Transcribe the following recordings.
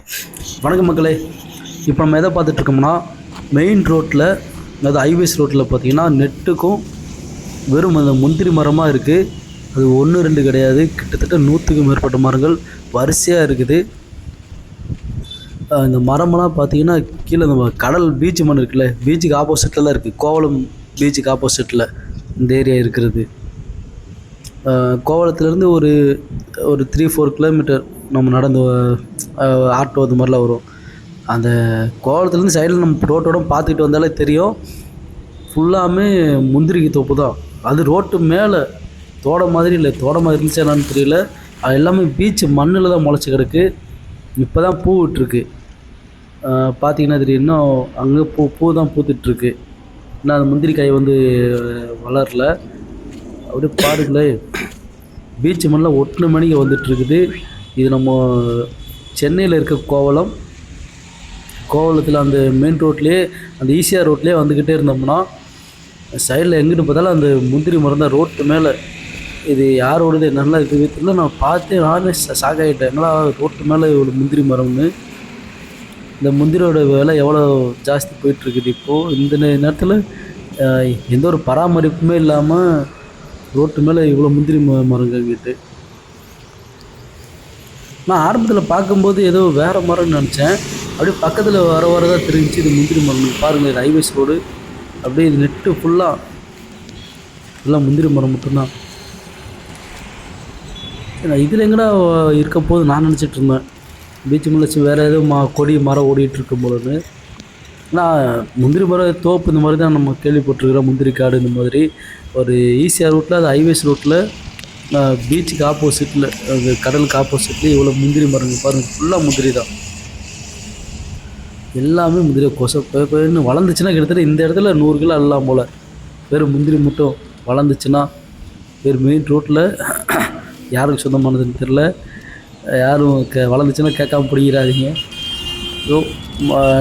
வணக்கம் மக்களே. இப்போ நம்ம எதை பார்த்துட்ருக்கோம்னா, மெயின் ரோட்டில், அதாவது ஹைவேஸ் ரோட்டில் பார்த்தீங்கன்னா நெட்டுக்கும் வெறும் அந்த முந்திரி மரமாக இருக்குது. அது 1 2 கிடையாது, கிட்டத்தட்ட 100க்கும் மேற்பட்ட மரங்கள் வரிசையாக இருக்குது. இந்த மரமெல்லாம் பார்த்தீங்கன்னா கீழே நம்ம கடல் பீச் மண் இருக்குல்ல, பீச்சுக்கு ஆப்போசிட்டில் தான் இருக்குது. கோவளம் பீச்சுக்கு ஆப்போசிட்டில் இந்த ஏரியா இருக்கிறது. கோவளத்துலேருந்து ஒரு 3-4 கிலோமீட்டர் நம்ம நடந்து ஆட்டோ அது மாதிரிலாம் வரும். அந்த கோவளத்துலேருந்து சைடில் நம்ம ரோட்டோட பார்த்துக்கிட்டு வந்தாலே தெரியும், ஃபுல்லாமே முந்திரிக்கு தோப்பு தான். அது ரோட்டு மேலே தோடை மாதிரி இல்லை, தோடை மாதிரி இருந்துச்சு என்னான்னு தெரியல. அது எல்லாமே பீச்சு மண்ணில் தான் முளைச்சி கிடக்கு. இப்போ தான் பூ விட்டுருக்கு. பார்த்தீங்கன்னா தெரியும், இன்னும் அங்கே பூ தான் பூத்துட்ருக்கு. இன்னும் அந்த முந்திரிக்காய் வந்து வளரல. அப்படியே பாருங்களேன், பீச்சு மண்ணில் ஒட்டுன மணிக்கு வந்துட்டுருக்குது. இது நம்ம சென்னையில் இருக்க கோவளத்தில் அந்த மெயின் ரோட்லேயே, அந்த ஈசிஆர் ரோட்லேயே வந்துக்கிட்டே இருந்தோம்னா சைடில் எங்கிட்டு பார்த்தாலும் அந்த முந்திரி மரம் தான் ரோட்டு மேலே. இது யாரோடது நல்லா இருக்குது தெரியல. நான் பார்த்து நானே ஷாக் ஆகிட்டேன், என்னடா ரோட்டு மேலே இவ்வளோ முந்திரி மரம்னு. இந்த முந்திரியோட விலை எவ்வளோ ஜாஸ்தி போயிட்டுருக்குது இப்போது. இந்த நேரத்தில் எந்த ஒரு பராமரிப்புமே இல்லாமல் ரோட்டு மேலே இவ்வளோ முந்திரி மரங்கிட்டு. நான் ஆரம்பத்தில் பார்க்கும்போது ஏதோ வேறு மரம்னு நினச்சேன். அப்படியே பக்கத்தில் வரதான் தெரிஞ்சிச்சு இது முந்திரி மரம். பாருங்கள், இது ஹைவேஸ் ரோடு. அப்படியே இது நெட்டு ஃபுல்லாக முந்திரி மரம் மட்டும்தான். இதில் எங்கடா இருக்க போது நான் நினச்சிட்டு இருந்தேன். பீச்சு முளைச்சி வேறு எதுவும் கொடி மரம் ஓடிட்டு இருக்கும் போது. ஆனால் முந்திரி மரம் தோப்பு இந்த மாதிரி தான் நம்ம கேள்விப்பட்டிருக்கிறோம். முந்திரி காடு இந்த மாதிரி ஒரு ஈசிஆர் ரோட்டில், அது ஹைவேஸ் ரோட்டில், பீச்சுக்கு ஆப்போசிட்டில், அது கடலுக்கு ஆப்போசிட்லேயே இவ்வளோ முந்திரி மரங்கள் பாருங்கள். ஃபுல்லாக முந்திரி தான், எல்லாமே முந்திரி. கொசன்னு வளர்ந்துச்சுன்னா கிட்டத்தட்ட இந்த இடத்துல 100 கிலோ எல்லாம் போல். வெறும் முந்திரி மட்டும் வளர்ந்துச்சுன்னா வெறும் மெயின் ரோட்டில் யாருக்கு சொந்தமானதுன்னு தெரில. யாரும் வளர்ந்துச்சுன்னா கேட்காம பிடிக்கிறாதீங்க.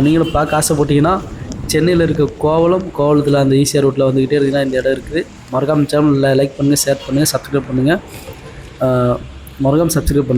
நீங்களும் பார்க்க ஆசைப்பட்டீங்கன்னா சென்னையில் இருக்க கோவளத்தில் அந்த ஈசிஆர் ரோட்டில் வந்துக்கிட்டே இருந்தீங்கன்னா இந்த இடம் இருக்குது. மறக்காமல் சேனலில் லைக் பண்ணுங்கள், ஷேர் பண்ணுங்கள், சப்ஸ்கிரைப் பண்ணுங்கள். மறக்காமல் சப்ஸ்கிரைப் பண்ணுங்கள்.